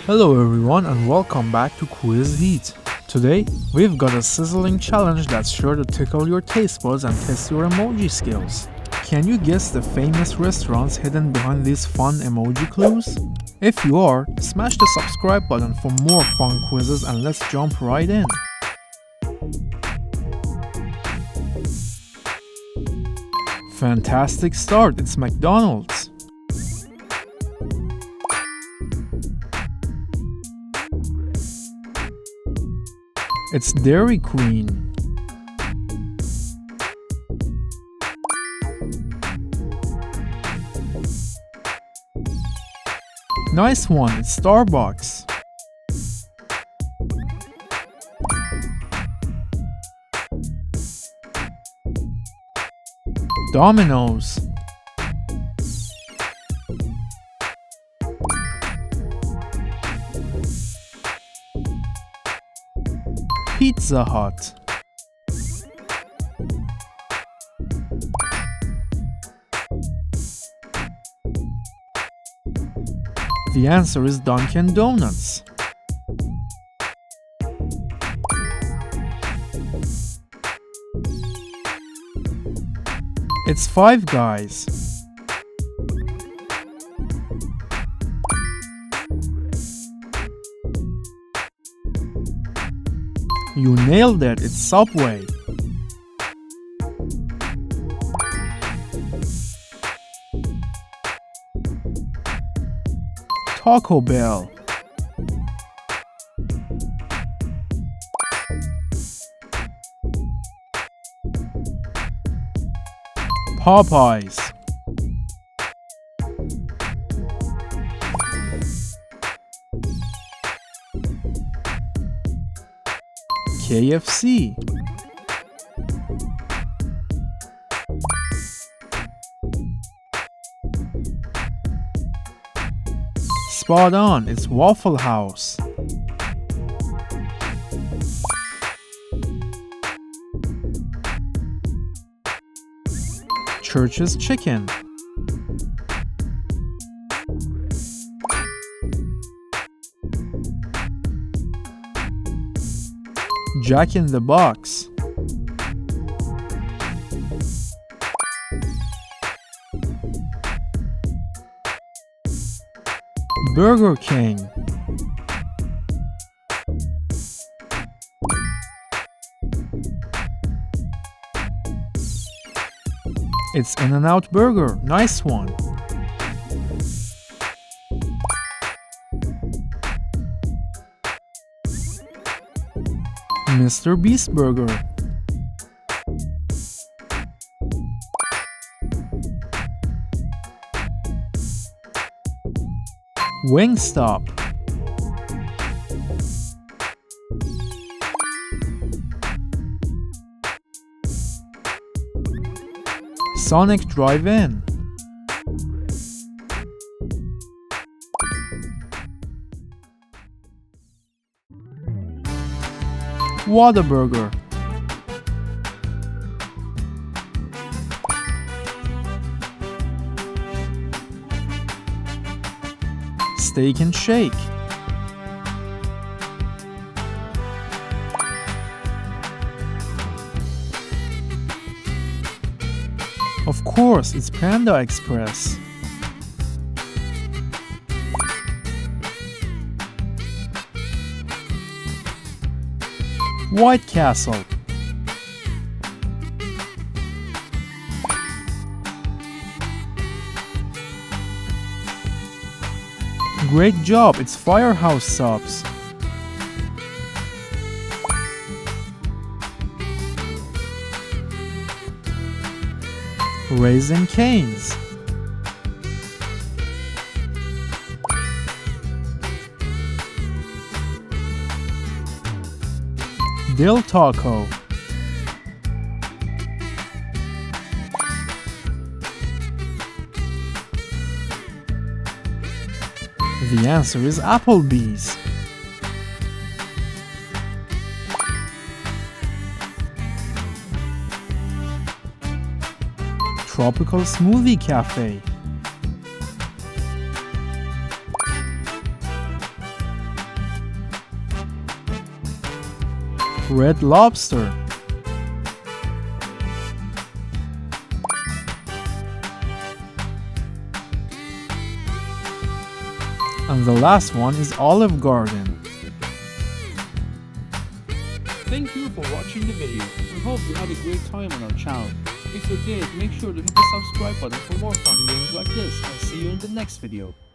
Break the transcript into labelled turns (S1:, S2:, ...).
S1: Hello everyone and welcome back to Quiz Heat. Today, we've got a sizzling challenge that's sure to tickle your taste buds and test your emoji skills. Can you guess the famous restaurants hidden behind these fun emoji clues? If you are, smash the subscribe button for more fun quizzes and let's jump right in. Fantastic start, it's McDonald's. It's Dairy Queen. Nice one, it's Starbucks. Domino's. Pizza Hut. The answer is Dunkin' Donuts. It's Five Guys. You nailed it, it's Subway. Taco Bell. Popeyes. KFC. Spot on, it's Waffle House. Church's Chicken. Jack in the Box. Burger King. It's In-N-Out Burger, nice one. Mr. Beast Burger. Wingstop. Sonic Drive-In. Whataburger. Steak and Shake. Of course, it's Panda Express. White Castle. Great job, it's Firehouse Subs. Raising Cane's. Dill Taco. The answer is Applebee's. Tropical Smoothie Cafe. Red Lobster. And the last one is Olive Garden.
S2: Thank you for watching the video. We hope you had a great time on our channel. If you did, make sure to hit the subscribe button for more fun games like this, and see you in the next video.